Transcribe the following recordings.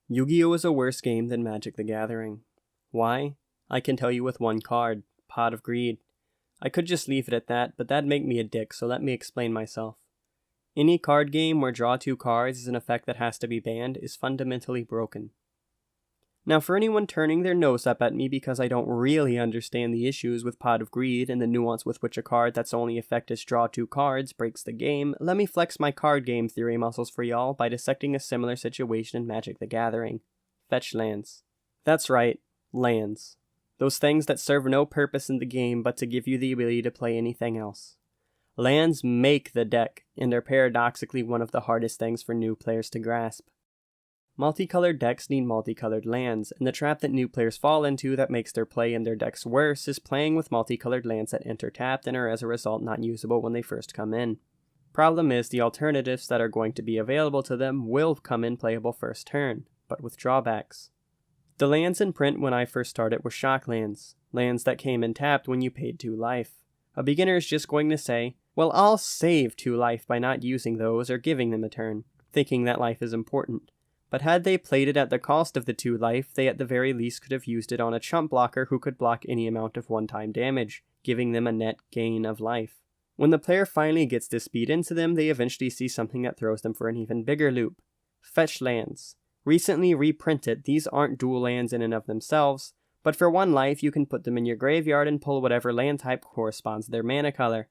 Yu-Gi-Oh is a worse game than Magic the Gathering. Why? I can tell you with one card, Pot of Greed. I could just leave it at that, but that'd make me a dick, so let me explain myself. Any card game where draw 2 cards is an effect that has to be banned is fundamentally broken. Now for anyone turning their nose up at me because I don't really understand the issues with Pot of Greed and the nuance with which a card that's only effect is draw 2 cards breaks the game, let me flex my card game theory muscles for y'all by dissecting a similar situation in Magic the Gathering. Fetch lands. That's right, lands. Those things that serve no purpose in the game but to give you the ability to play anything else. Lands make the deck, and are paradoxically one of the hardest things for new players to grasp. Multicolored decks need multicolored lands, and the trap that new players fall into that makes their play in their decks worse is playing with multicolored lands that enter tapped and are as a result not usable when they first come in. Problem is, the alternatives that are going to be available to them will come in playable first turn, but with drawbacks. The lands in print when I first started were shock lands that came in tapped when you paid 2 life. A beginner is just going to say, well, I'll save 2 life by not using those or giving them a turn, thinking that life is important. But had they played it at the cost of the 2 life, they at the very least could have used it on a chump blocker who could block any amount of one-time damage, giving them a net gain of life. When the player finally gets this beat into them, they eventually see something that throws them for an even bigger loop. Fetch lands. Recently reprinted, these aren't dual lands in and of themselves, but for 1 life you can put them in your graveyard and pull whatever land type corresponds to their mana color.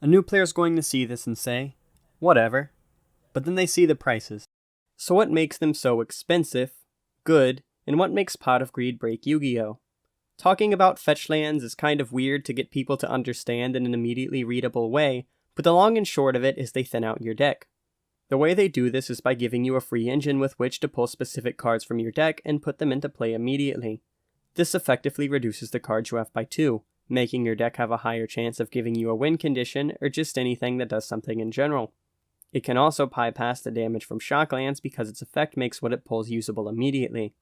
A new player's going to see this and say, whatever. But then they see the prices. So what makes them so expensive, good, and what makes Pot of Greed break Yu-Gi-Oh? Talking about fetch lands is kind of weird to get people to understand in an immediately readable way, but the long and short of it is they thin out your deck. The way they do this is by giving you a free engine with which to pull specific cards from your deck and put them into play immediately. This effectively reduces the cards you have by 2, making your deck have a higher chance of giving you a win condition or just anything that does something in general. It can also bypass the damage from shock lands because its effect makes what it pulls usable immediately.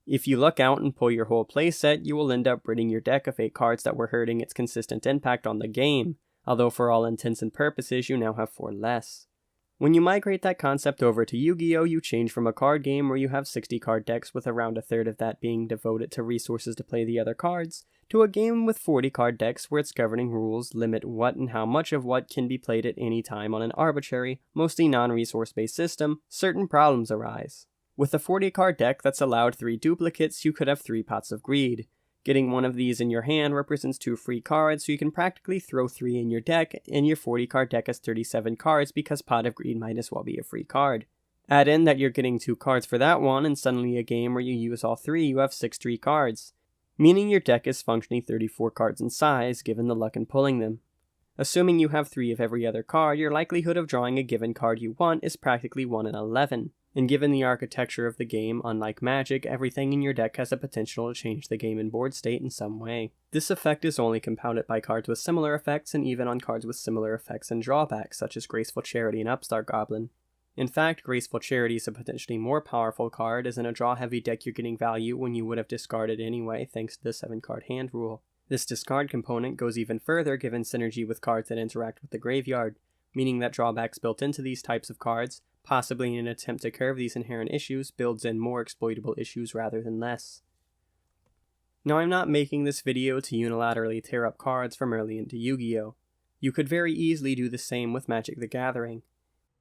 If you luck out and pull your whole playset, you will end up ridding your deck of 8 cards that were hurting its consistent impact on the game, although for all intents and purposes you now have 4 less. When you migrate that concept over to Yu-Gi-Oh, you change from a card game where you have 60 card decks with around a third of that being devoted to resources to play the other cards, to a game with 40 card decks where its governing rules limit what and how much of what can be played at any time on an arbitrary, mostly non-resource based system. Certain problems arise. With a 40 card deck that's allowed 3 duplicates, you could have 3 Pots of Greed. Getting one of these in your hand represents 2 free cards, so you can practically throw 3 in your deck, and your 40 card deck has 37 cards because Pot of Greed might as well be a free card. Add in that you're getting 2 cards for that one, and suddenly a game where you use all 3, you have 6 free cards, meaning your deck is functionally 34 cards in size, given the luck in pulling them. Assuming you have 3 of every other card, your likelihood of drawing a given card you want is practically 1 in 11. And given the architecture of the game, unlike Magic, everything in your deck has a potential to change the game and board state in some way. This effect is only compounded by cards with similar effects and even on cards with similar effects and drawbacks, such as Graceful Charity and Upstart Goblin. In fact, Graceful Charity is a potentially more powerful card, as in a draw-heavy deck you're getting value when you would have discarded anyway thanks to the 7-card hand rule. This discard component goes even further given synergy with cards that interact with the graveyard, meaning that drawbacks built into these types of cards, possibly in an attempt to curb these inherent issues, builds in more exploitable issues rather than less. Now I'm not making this video to unilaterally tear up cards from early into Yu-Gi-Oh! You could very easily do the same with Magic the Gathering.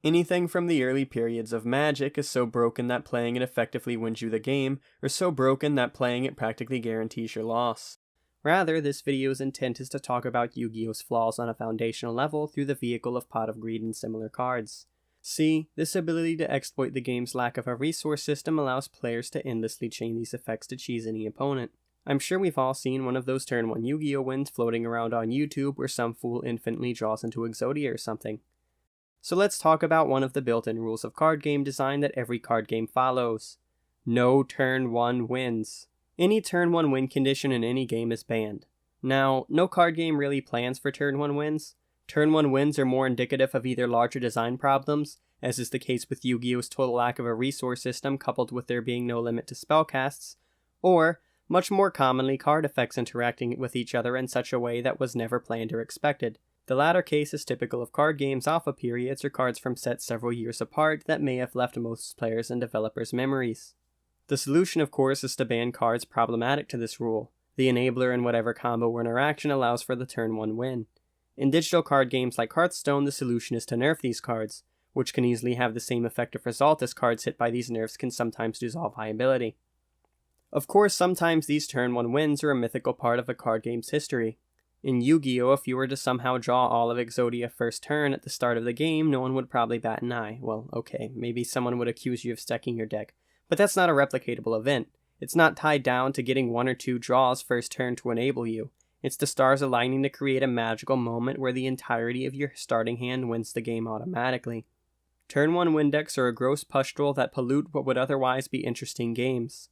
Anything from the early periods of Magic is so broken that playing it effectively wins you the game, or so broken that playing it practically guarantees your loss. Rather, this video's intent is to talk about Yu-Gi-Oh's flaws on a foundational level through the vehicle of Pot of Greed and similar cards. See, this ability to exploit the game's lack of a resource system allows players to endlessly chain these effects to cheese any opponent. I'm sure we've all seen one of those turn 1 Yu-Gi-Oh wins floating around on YouTube where some fool infinitely draws into Exodia or something. So let's talk about one of the built-in rules of card game design that every card game follows. No turn 1 wins. Any turn 1 win condition in any game is banned. Now, no card game really plans for turn 1 wins. Turn 1 wins are more indicative of either larger design problems, as is the case with Yu-Gi-Oh's total lack of a resource system coupled with there being no limit to spellcasts, or, much more commonly, card effects interacting with each other in such a way that was never planned or expected. The latter case is typical of card games' alpha periods or cards from sets several years apart that may have left most players and developers' memories. The solution, of course, is to ban cards problematic to this rule. The enabler in whatever combo or interaction allows for the turn 1 win. In digital card games like Hearthstone, the solution is to nerf these cards, which can easily have the same effective result as cards hit by these nerfs can sometimes dissolve viability. Of course, sometimes these turn 1 wins are a mythical part of a card game's history. In Yu-Gi-Oh, if you were to somehow draw all of Exodia first turn at the start of the game, no one would probably bat an eye. Well, okay, maybe someone would accuse you of stacking your deck, but that's not a replicatable event. It's not tied down to getting 1 or 2 draws first turn to enable you. It's the stars aligning to create a magical moment where the entirety of your starting hand wins the game automatically. Turn 1 win decks are a gross pustule that pollute what would otherwise be interesting games.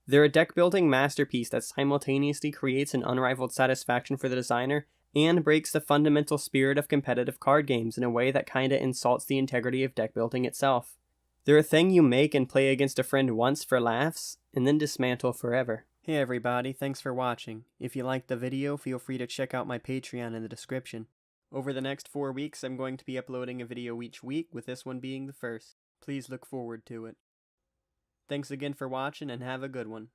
They're a deck-building masterpiece that simultaneously creates an unrivaled satisfaction for the designer and breaks the fundamental spirit of competitive card games in a way that kinda insults the integrity of deck building itself. They're a thing you make and play against a friend once for laughs, and then dismantle forever. Hey everybody, thanks for watching. If you liked the video, feel free to check out my Patreon in the description. Over the next 4 weeks, I'm going to be uploading a video each week, with this one being the first. Please look forward to it. Thanks again for watching and have a good one.